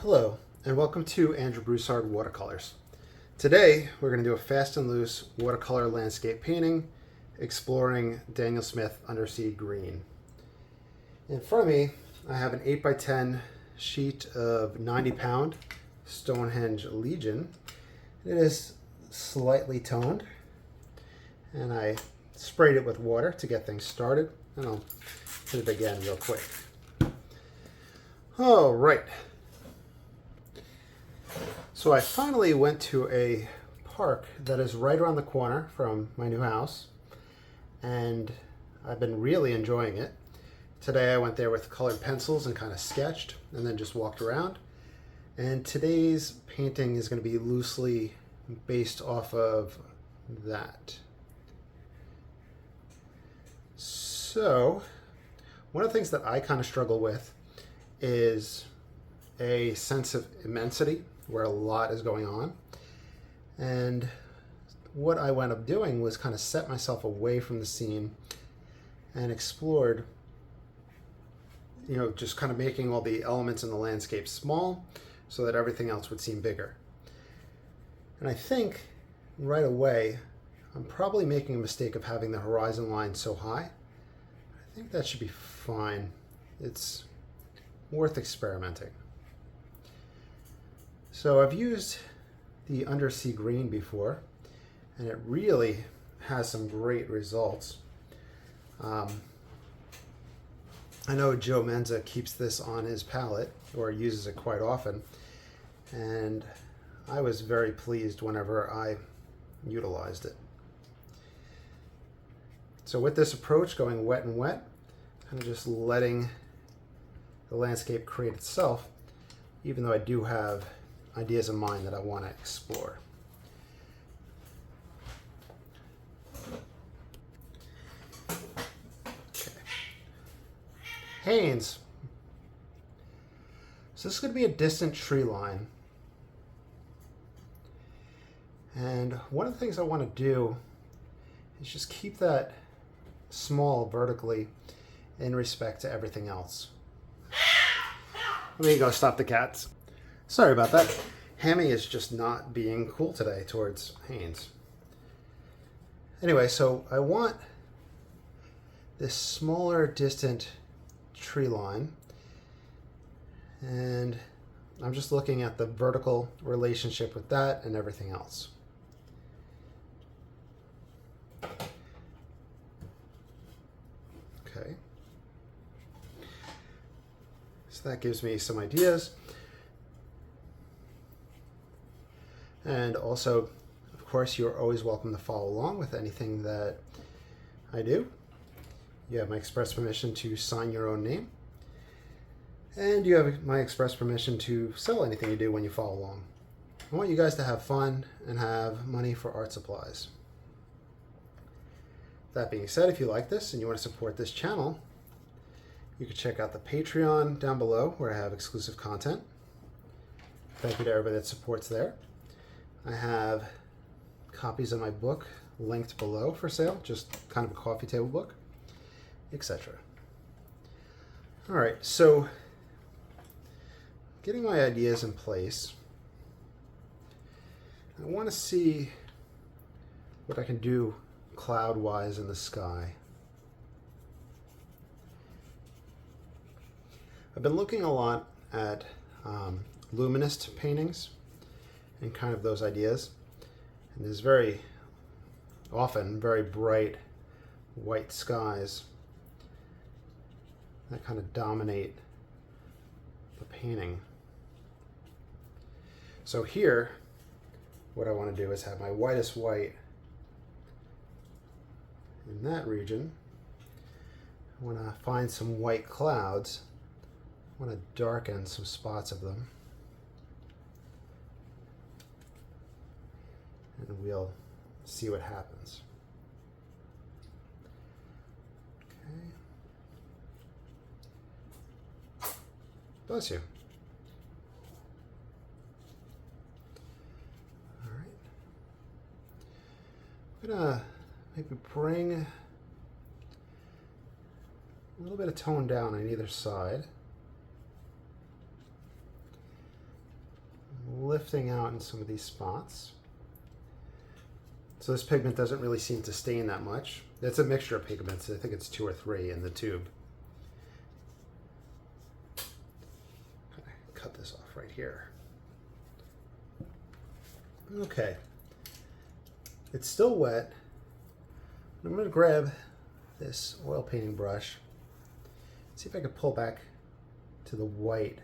Hello, and welcome to Andrew Broussard Watercolors. Today, we're going to do a fast and loose watercolor landscape painting exploring Daniel Smith Undersea Green. In front of me, I have an 8x10 sheet of 90-pound Stonehenge Legion. It is slightly toned, and I sprayed it with water to get things started, and I'll hit it again real quick. All right. So I finally went to a park that is right around the corner from my new house, and I've been really enjoying it. Today I went there with colored pencils and kind of sketched and then just walked around. And today's painting is going to be loosely based off of that. So one of the things that I kind of struggle with is a sense of immensity where a lot is going on. And what I wound up doing was kind of set myself away from the scene and explored, just kind of making all the elements in the landscape small so that everything else would seem bigger. And I think right away, I'm probably making a mistake of having the horizon line so high. I think that should be fine. It's worth experimenting. So I've used the Undersea Green before, and it really has some great results. I know Joe Menza keeps this on his palette, or uses it quite often, and I was very pleased whenever I utilized it. So with this approach, going wet and wet, kind of just letting the landscape create itself, even though I do have ideas in mind that I want to explore. Okay. Haynes. So this is going to be a distant tree line. And one of the things I want to do is just keep that small vertically in respect to everything else. Let me go stop the cats. Sorry about that. Hammy is just not being cool today towards Haynes. Anyway, so I want this smaller, distant tree line, and I'm just looking at the vertical relationship with that and everything else. Okay. So that gives me some ideas. And also, of course, you're always welcome to follow along with anything that I do. You have my express permission to sign your own name. And you have my express permission to sell anything you do when you follow along. I want you guys to have fun and have money for art supplies. That being said, if you like this and you want to support this channel, you can check out the Patreon down below where I have exclusive content. Thank you to everybody that supports there. I have copies of my book linked below for sale, just kind of a coffee table book, etc. All right, so getting my ideas in place, I want to see what I can do cloud-wise in the sky. I've been looking a lot at luminist paintings and kind of those ideas. And there's very often very bright white skies that kind of dominate the painting. So here, what I want to do is have my whitest white in that region. I want to find some white clouds. I want to darken some spots of them. And we'll see what happens. Okay. Bless you. All right. I'm gonna maybe bring a little bit of tone down on either side. lifting out in some of these spots. So this pigment doesn't really seem to stain that much. It's a mixture of pigments. I think it's 2 or 3 in the tube. Cut this off right here. Okay. It's still wet. I'm going to grab this oil painting brush. See if I can pull back to the white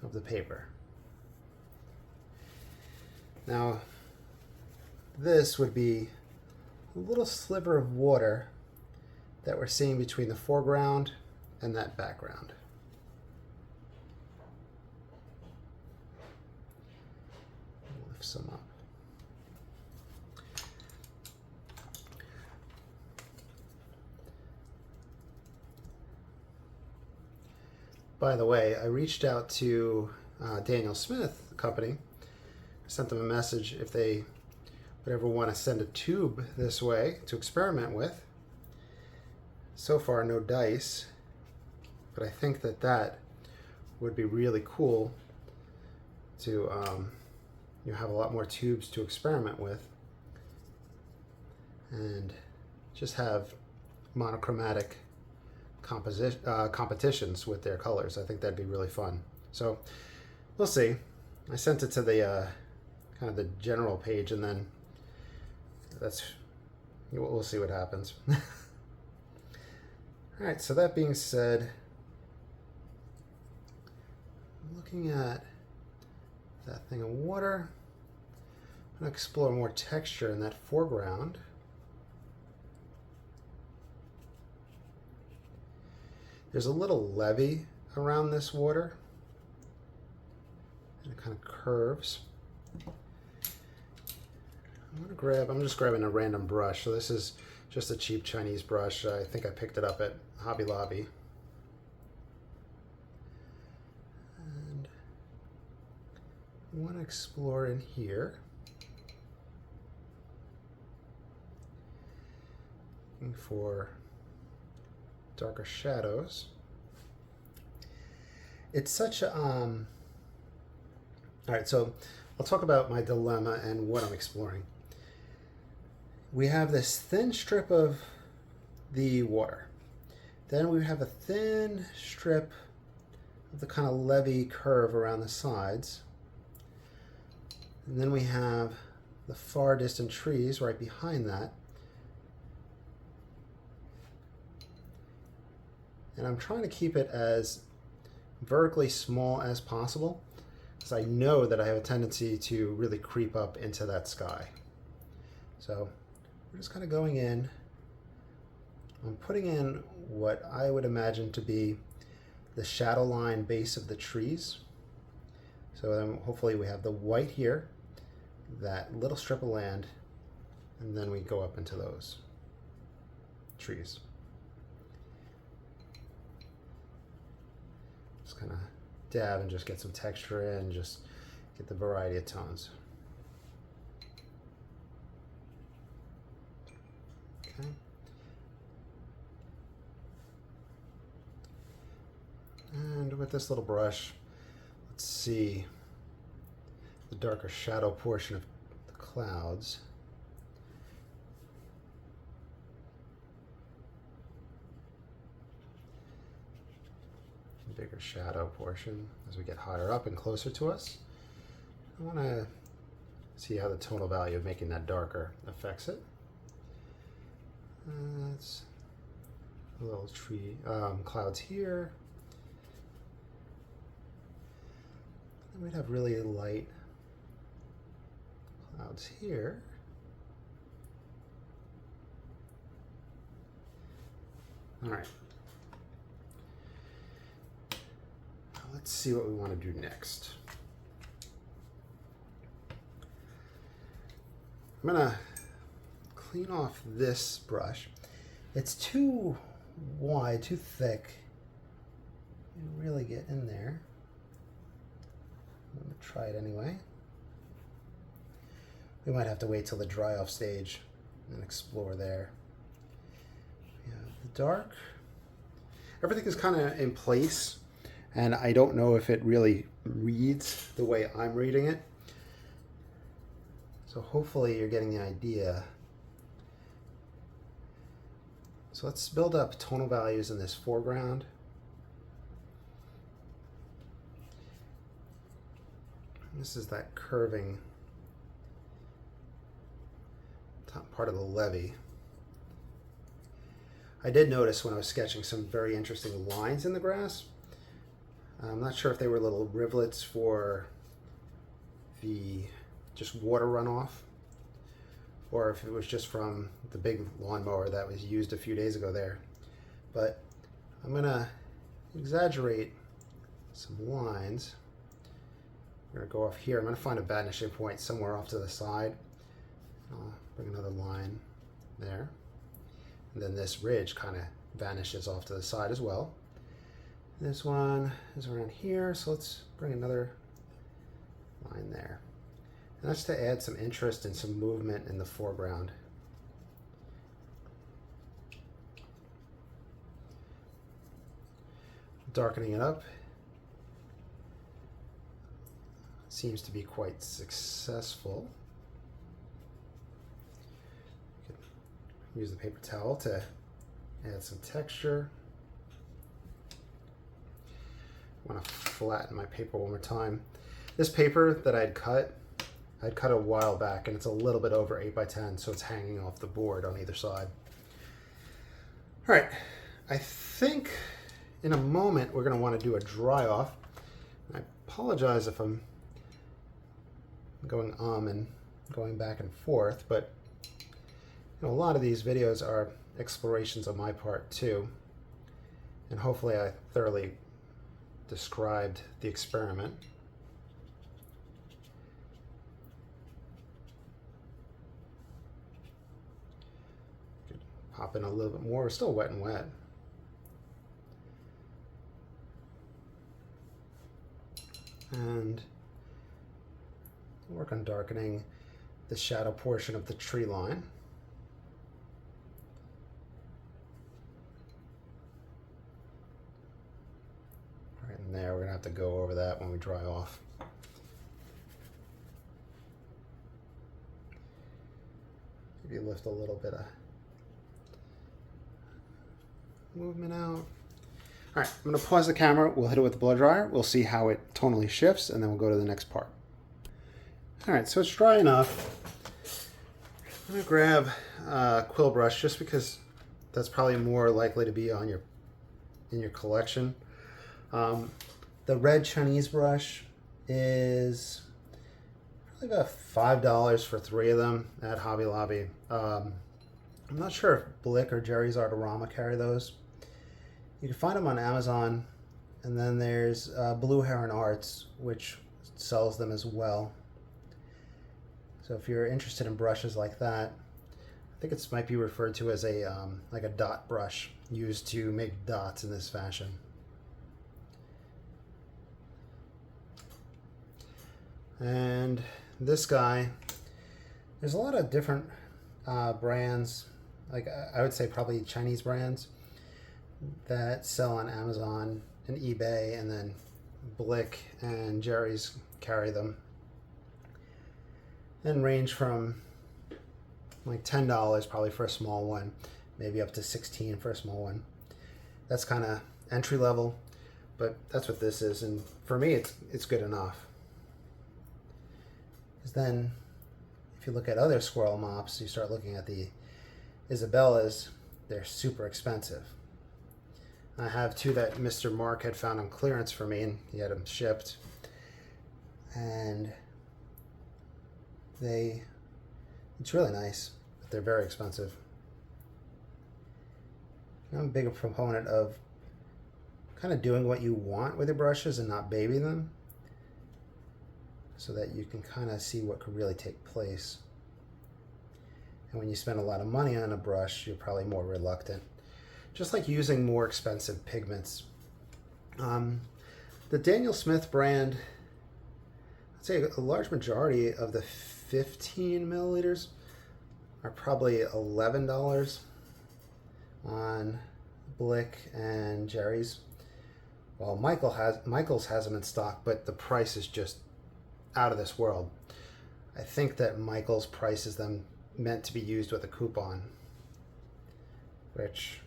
of the paper. Now, this would be a little sliver of water that we're seeing between the foreground and that background. Lift some up. By the way, I reached out to Daniel Smith Company. I sent them a message if they would ever want to send a tube this way to experiment with. So far, no dice, but I think that that would be really cool to have a lot more tubes to experiment with and just have monochromatic competitions with their colors. I think that'd be really fun. So we'll see. I sent it to the kind of the general page, and then we'll see what happens. All right, so that being said, looking at that thing of water, I'm going to explore more texture in that foreground. There's a little levee around this water, and it kind of curves. I'm just grabbing a random brush. So this is just a cheap Chinese brush. I think I picked it up at Hobby Lobby. And I want to explore in here. Looking for darker shadows. It's such a all right, so I'll talk about my dilemma and what I'm exploring. We have this thin strip of the water. Then we have a thin strip of the kind of levee curve around the sides. And then we have the far distant trees right behind that. And I'm trying to keep it as vertically small as possible, because I know that I have a tendency to really creep up into that sky. So we're just kind of going in. I'm putting in what I would imagine to be the shadow line base of the trees. So then hopefully we have the white here, that little strip of land, and then we go up into those trees. Just kind of dab and just get some texture in, just get the variety of tones. Okay. And with this little brush, let's see the darker shadow portion of the clouds. Bigger shadow portion as we get higher up and closer to us. I want to see how the tonal value of making that darker affects it. That's a little tree, clouds here. Then we'd have really light clouds here. All right. Let's see what we want to do next. I'm going to clean off this brush. It's too wide, too thick. You really get in there. I'm going to try it anyway. We might have to wait till the dry off stage and explore there. The dark. Everything is kind of in place. and I don't know if it really reads the way I'm reading it. So hopefully you're getting the idea. So let's build up tonal values in this foreground. This is that curving top part of the levee. I did notice when I was sketching some very interesting lines in the grass. I'm not sure if they were little rivulets for the just water runoff, or if it was just from the big lawnmower that was used a few days ago there. But I'm gonna exaggerate some lines. I'm gonna go off here. I'm gonna find a vanishing point somewhere off to the side. I'll bring another line there. And then this ridge kind of vanishes off to the side as well. This one is around here, so let's bring another line there. And that's to add some interest and some movement in the foreground. Darkening it up seems to be quite successful. Use the paper towel to add some texture. I want to flatten my paper one more time. This paper that I'd cut a while back, and it's a little bit over 8 by 10, so it's hanging off the board on either side. All right, I think in a moment we're going to want to do a dry off. I apologize if I'm going and going back and forth, but a lot of these videos are explorations on my part too, and hopefully I thoroughly described the experiment. Could pop in a little bit more. We're still wet and wet. And work on darkening the shadow portion of the tree line. There, we're going to have to go over that when we dry off. Maybe lift a little bit of movement out. All right, I'm going to pause the camera. We'll hit it with the blow dryer. We'll see how it tonally shifts, and then we'll go to the next part. All right, so it's dry enough. I'm going to grab a quill brush just because that's probably more likely to be on in your collection. The red Chinese brush is probably about $5 for 3 of them at Hobby Lobby. I'm not sure if Blick or Jerry's Artorama carry those. You can find them on Amazon, and then there's Blue Heron Arts, which sells them as well. So if you're interested in brushes like that, I think it might be referred to as a like a dot brush used to make dots in this fashion. And this guy, there's a lot of different brands, like I would say probably Chinese brands that sell on Amazon and eBay, and then Blick and Jerry's carry them, and range from like $10 probably for a small one, maybe up to $16 for a small one. That's kind of entry level, but that's what this is, and for me it's good enough. Because then if you look at other squirrel mops, you start looking at the Isabellas, they're super expensive. I have 2 that Mr. Mark had found on clearance for me, and he had them shipped, and it's really nice, but they're very expensive. I'm a big proponent of kind of doing what you want with your brushes and not baby them, so that you can kind of see what could really take place. And when you spend a lot of money on a brush, you're probably more reluctant. Just like using more expensive pigments. The Daniel Smith brand, I'd say a large majority of the 15 milliliters are probably $11 on Blick and Jerry's, Well, Michael's has them in stock, but the price is just out of this world. I think that Michael's prices them meant to be used with a coupon, which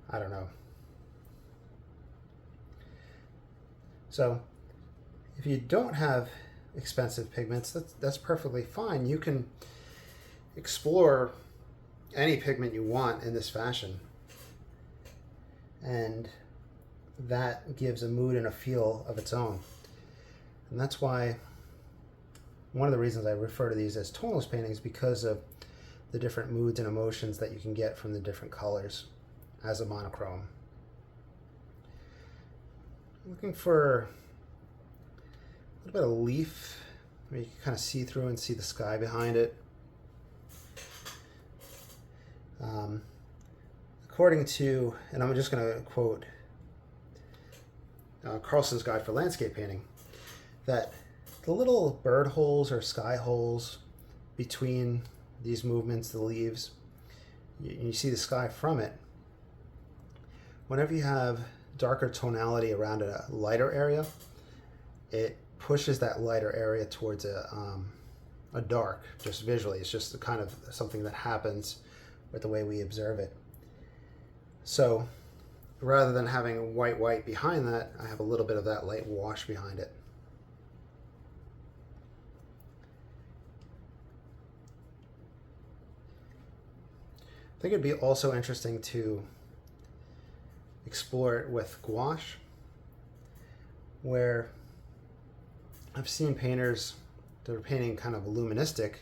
I don't know. So if you don't have expensive pigments, that's perfectly fine. You can explore any pigment you want in this fashion, and that gives a mood and a feel of its own. And that's why one of the reasons I refer to these as tonalist paintings, because of the different moods and emotions that you can get from the different colors as a monochrome. Looking for a little bit of leaf where you can kind of see through and see the sky behind it. According to, and I'm just going to quote Carlson's Guide for Landscape Painting, that the little bird holes or sky holes between these movements, the leaves, you see the sky from it. Whenever you have darker tonality around a lighter area, it pushes that lighter area towards a dark, just visually. It's just kind of something that happens with the way we observe it. So rather than having white behind that, I have a little bit of that light wash behind it. I think it'd be also interesting to explore it with gouache, where I've seen painters that are painting kind of luministic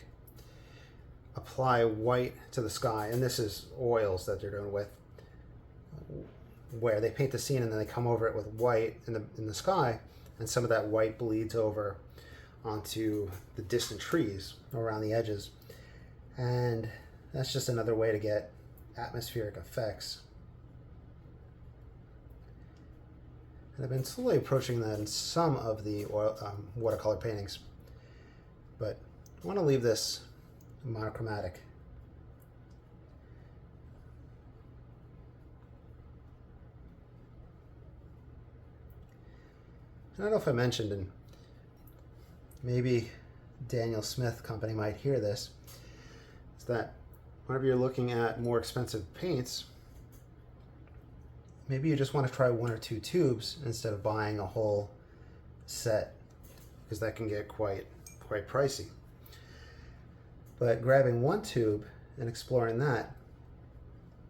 apply white to the sky, and this is oils that they're doing with, where they paint the scene and then they come over it with white in the sky, and some of that white bleeds over onto the distant trees around the edges, and that's just another way to get atmospheric effects. And I've been slowly approaching that in some of the watercolor paintings, but I want to leave this monochromatic. I don't know if I mentioned, and maybe Daniel Smith Company might hear this, is that whenever you're looking at more expensive paints, maybe you just want to try one or two tubes instead of buying a whole set, because that can get quite pricey. But grabbing one tube and exploring that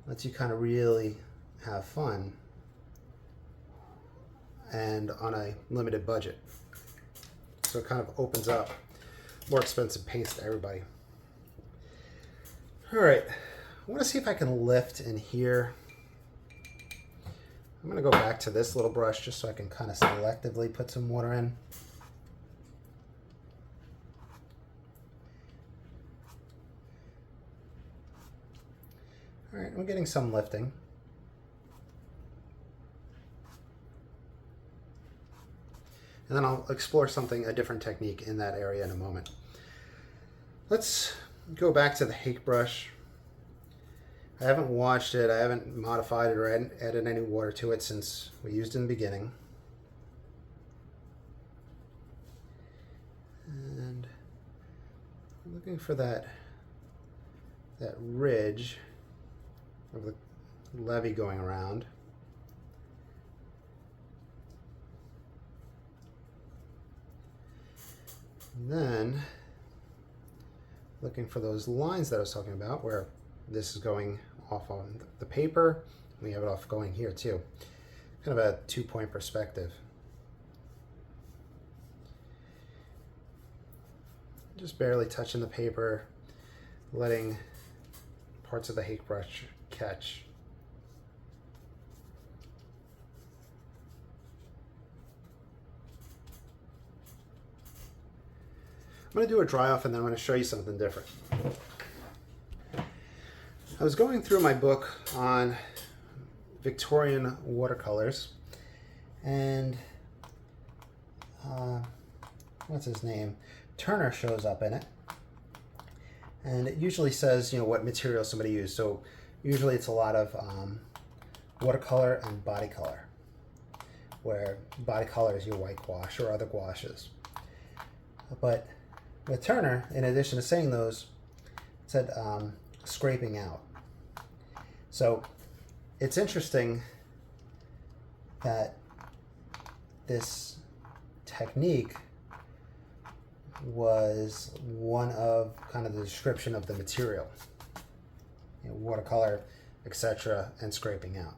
lets you kind of really have fun, and on a limited budget. So it kind of opens up more expensive paints to everybody. All right, I want to see if I can lift in here. I'm going to go back to this little brush just so I can kind of selectively put some water in. All right, I'm getting some lifting. And then I'll explore a different technique in that area in a moment. Let's go back to the hake brush. I haven't washed it, I haven't modified it or added any water to it since we used it in the beginning. And I'm looking for that ridge of the levee going around. And then looking for those lines that I was talking about, where this is going off on the paper. We have it off going here too. Kind of a 2-point perspective. Just barely touching the paper, letting parts of the hake brush catch. I'm going to do a dry off and then I'm going to show you something different. I was going through my book on Victorian watercolors, and what's his name? Turner shows up in it, and it usually says, you know, what material somebody used. So usually it's a lot of watercolor and body color. where body color is your white gouache or other gouaches. But with Turner, in addition to saying those, it said scraping out. So it's interesting that this technique was one of kind of the description of the material, watercolor, etc., and scraping out.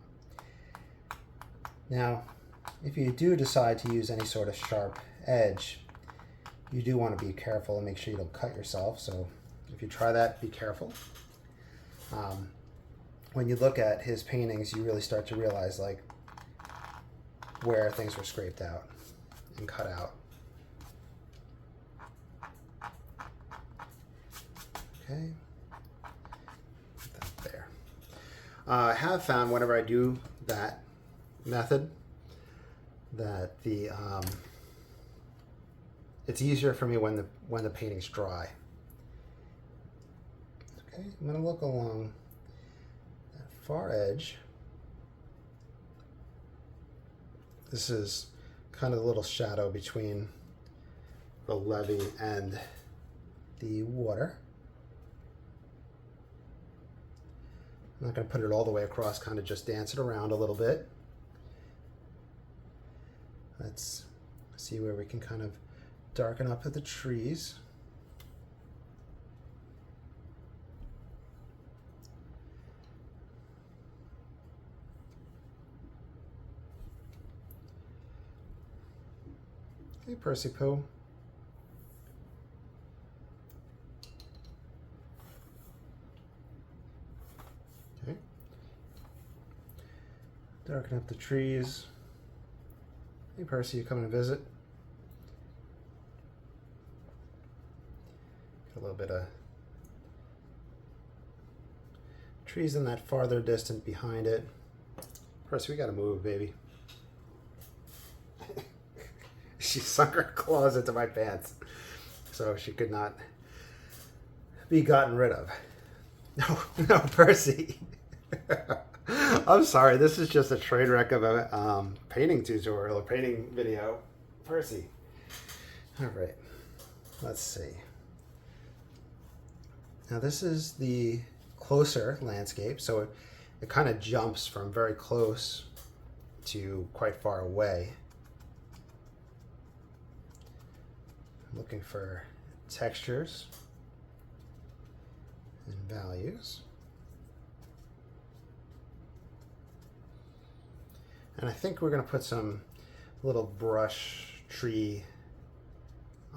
Now, if you do decide to use any sort of sharp edge, you do want to be careful and make sure you don't cut yourself. So if you try that, be careful. When you look at his paintings, you really start to realize like where things were scraped out and cut out. Okay, put that there. I have found whenever I do that method that the it's easier for me when the painting's dry. Okay, I'm going to look along that far edge. This is kind of the little shadow between the levee and the water. I'm not going to put it all the way across, kind of just dance it around a little bit. Let's see where we can kind of darken up at the trees. Hey, Percy Pooh. Okay. Darken up the trees. Hey, Percy, you coming to visit? Got a little bit of trees in that farther distant behind it. Percy, we gotta move, baby. She sunk her claws into my pants, so she could not be gotten rid of. No, Percy. I'm sorry, this is just a train wreck of a painting tutorial, a painting video. Percy. All right, let's see. Now this is the closer landscape, so it kind of jumps from very close to quite far away. I'm looking for textures and values. And I think we're going to put some little brush tree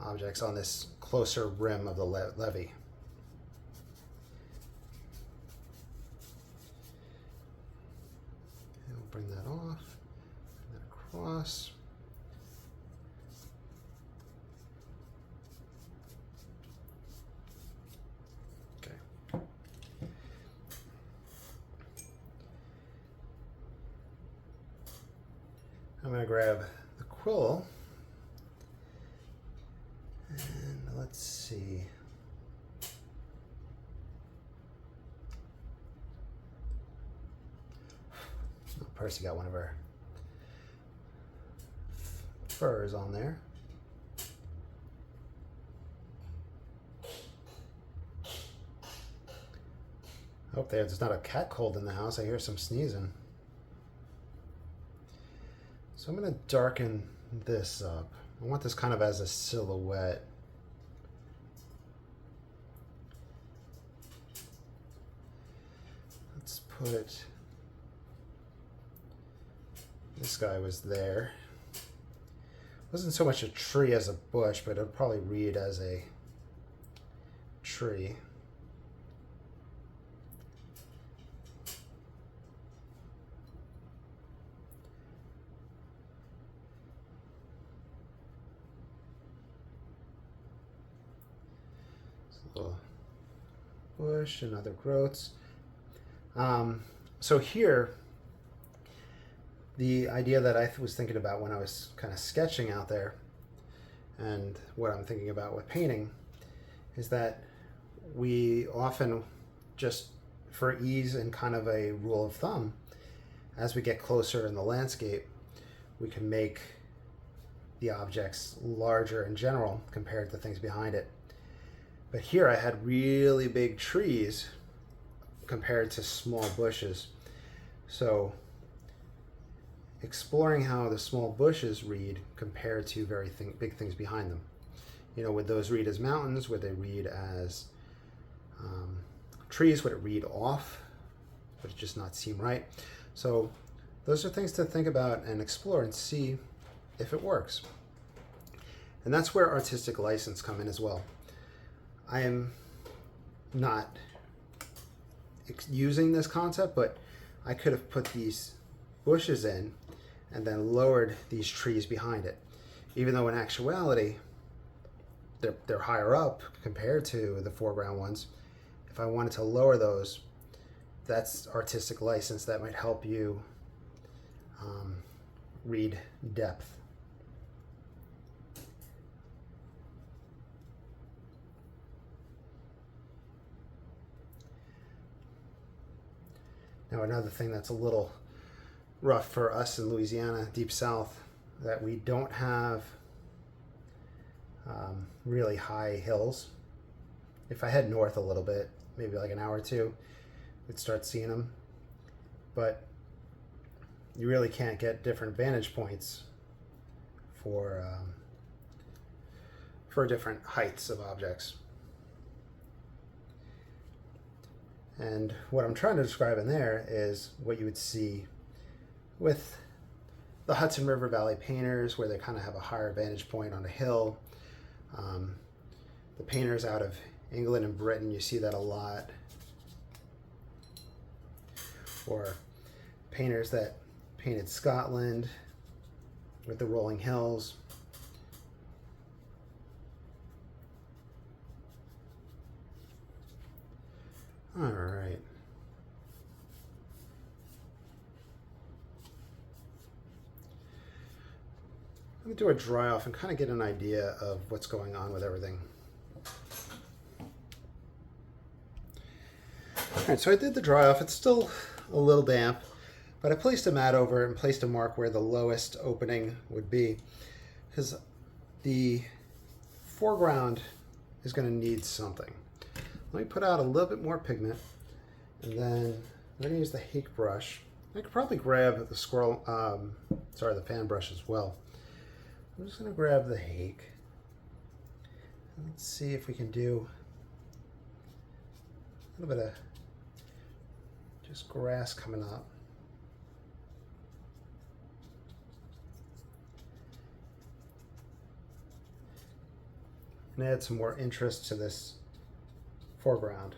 objects on this closer rim of the levee. And we'll bring that off, bring that across. I'm going to grab the quill and let's see. Oh, Percy got one of her furs on there. I hope there's not a cat cold in the house. I hear some sneezing. So I'm going to darken this up. I want this kind of as a silhouette. Let's put, this guy was there. Wasn't so much a tree as a bush, but it'll probably read as a tree. Bush and other growths. So here, the idea that I was thinking about when I was kind of sketching out there, and what I'm thinking about with painting, is that we often, just for ease and kind of a rule of thumb, as we get closer in the landscape, we can make the objects larger in general compared to things behind it. But here I had really big trees compared to small bushes. So exploring how the small bushes read compared to very big things behind them. You know, would those read as mountains? Would they read as trees? Would it read off? Would it just not seem right? So those are things to think about and explore and see if it works. And that's where artistic license come in as well. I am not using this concept, but I could have put these bushes in and then lowered these trees behind it, even though in actuality they're higher up compared to the foreground ones. If I wanted to lower those, that's artistic license that might help you read depth. Now another thing that's a little rough for us in Louisiana, deep south, that we don't have really high hills. If I head north a little bit, maybe like an hour or two, we'd start seeing them. But you really can't get different vantage points for different heights of objects. And what I'm trying to describe in there is what you would see with the Hudson River Valley painters, where they kind of have a higher vantage point on a hill. The painters out of England and Britain, you see that a lot. Or painters that painted Scotland with the rolling hills. All right. I'm going to do a dry off and kind of get an idea of what's going on with everything. All right, so I did the dry off. It's still a little damp, but I placed a mat over it and placed a mark where the lowest opening would be, because the foreground is going to need something. Let me put out a little bit more pigment, and then I'm going to use the hake brush. I could probably grab the the fan brush as well. I'm just going to grab the hake. Let's see if we can do a little bit of just grass coming up. And add some more interest to this foreground.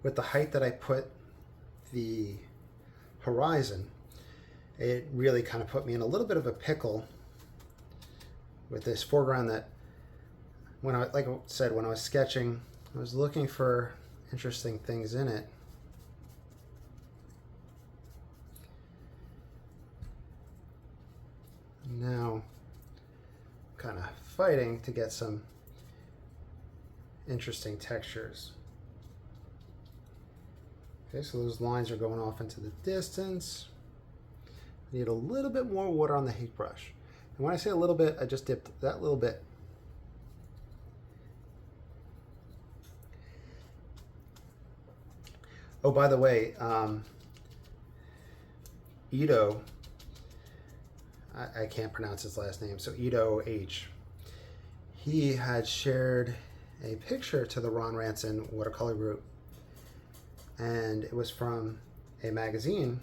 With the height that I put the horizon, it really kind of put me in a little bit of a pickle with this foreground that, like I said, when I was sketching, I was looking for interesting things in it. Now, kind of fighting to get some interesting textures. Okay, so those lines are going off into the distance. I need a little bit more water on the hake brush. And when I say a little bit, I just dipped that little bit. Oh, by the way, Ito, I can't pronounce his last name, so Ito H. He had shared a picture to the Ron Ranson watercolor group, and it was from a magazine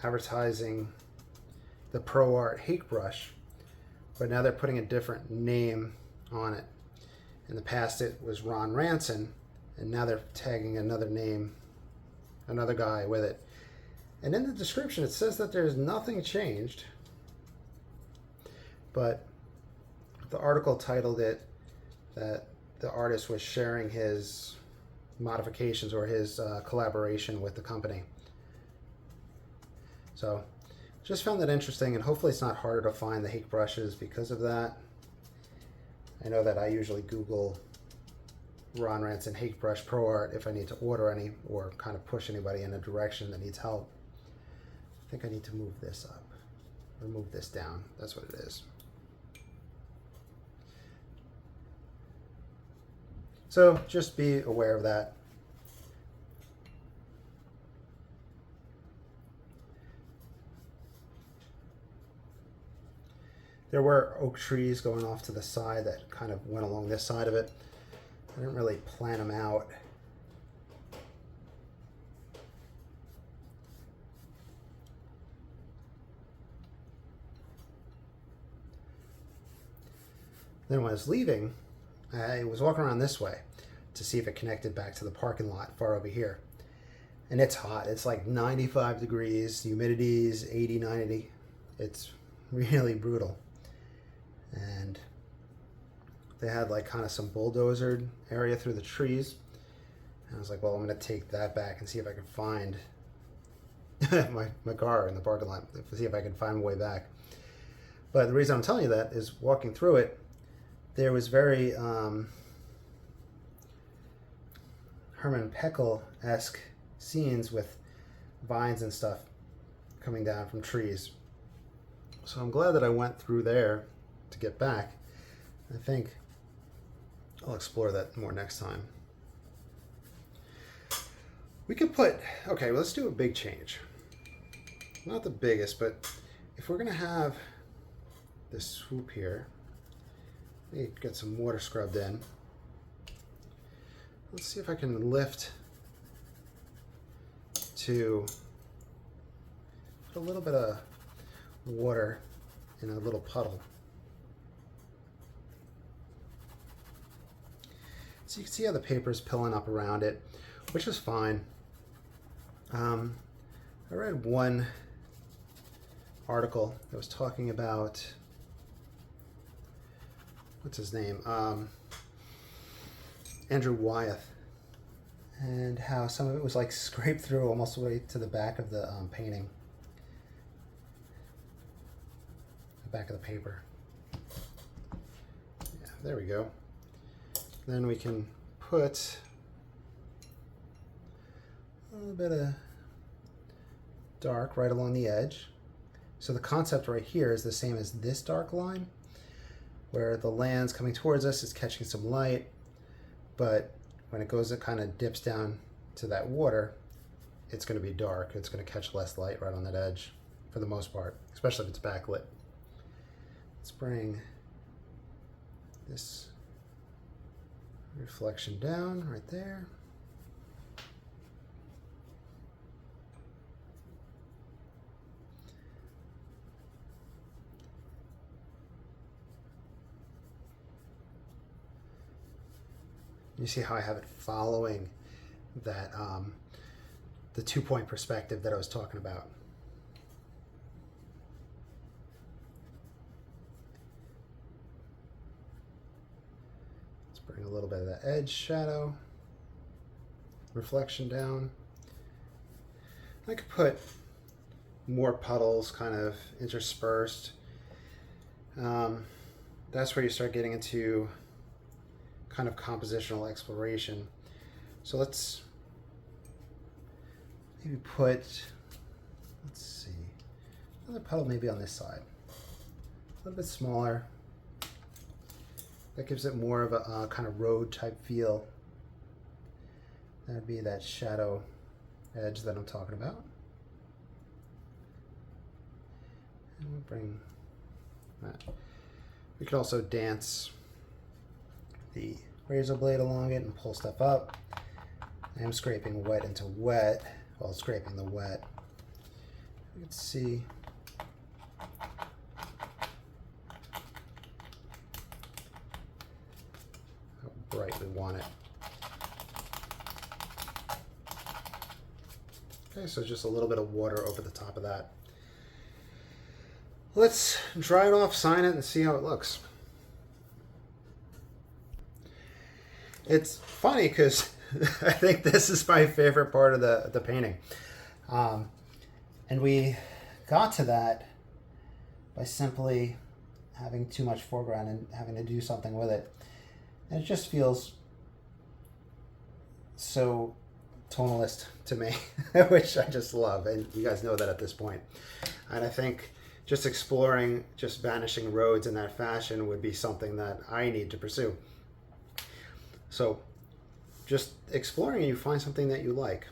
advertising the Pro Art hake brush, but now they're putting a different name on it. In the past it was Ron Ranson, and now they're tagging another name, another guy with it. And in the description it says that there's nothing changed, but the article titled it that the artist was sharing his modifications or his collaboration with the company. So just found that interesting, and hopefully it's not harder to find the hake brushes because of that. I know that I usually Google Ron Ranson hake brush Pro Art if I need to order any or kind of push anybody in a direction that needs help. think I need to move this up, or move this down. That's what it is. So just be aware of that. There were oak trees going off to the side that kind of went along this side of it. I didn't really plan them out. Then when I was leaving, I was walking around this way to see if it connected back to the parking lot far over here. And it's hot. It's like 95 degrees. The humidity is 80, 90. It's really brutal. And they had like kind of some bulldozered area through the trees. And I was like, well, I'm going to take that back and see if I can find my car in the parking lot, see if I can find my way back. But the reason I'm telling you that is walking through it, there was very Herman Peckle-esque scenes with vines and stuff coming down from trees. So I'm glad that I went through there to get back. I think I'll explore that more next time. We could put, okay, well, let's do a big change. Not the biggest, but if we're gonna have this swoop here, get some water scrubbed in. Let's see if I can lift to put a little bit of water in a little puddle. So you can see how the paper is pilling up around it, which is fine. I read one article that was talking about, what's his name? Andrew Wyeth, and how some of it was like scraped through almost the way to the back of the painting, the back of the paper. Yeah, there we go. Then we can put a little bit of dark right along the edge. So the concept right here is the same as this dark line, where the land's coming towards us, it's catching some light, but when it goes, it kind of dips down to that water, it's going to be dark. It's going to catch less light right on that edge for the most part, especially if it's backlit. Let's bring this reflection down right there. You see how I have it following that the 2-point perspective that I was talking about. Let's bring a little bit of the edge shadow, reflection down. I could put more puddles kind of interspersed. That's where you start getting into kind of compositional exploration. So let's maybe put, let's see, another puddle maybe on this side, a little bit smaller. That gives it more of a kind of road type feel. That'd be that shadow edge that I'm talking about. And we'll bring that. We could also dance the razor blade along it and pull stuff up. I'm scraping wet into wet while scraping the wet. You can see how bright we want it. Okay, so just a little bit of water over the top of that. Let's dry it off, sign it, and see how it looks. It's funny because I think this is my favorite part of the painting. And we got to that by simply having too much foreground and having to do something with it. And it just feels so tonalist to me, which I just love, and you guys know that at this point. And I think just exploring, just vanishing roads in that fashion would be something that I need to pursue. So just exploring and you find something that you like.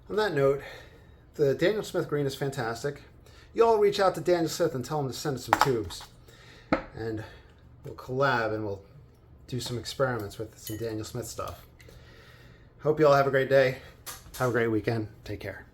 On that note, the Daniel Smith green is fantastic. You all reach out to Daniel Smith and tell him to send us some tubes. And we'll collab and we'll do some experiments with some Daniel Smith stuff. Hope you all have a great day. Have a great weekend. Take care.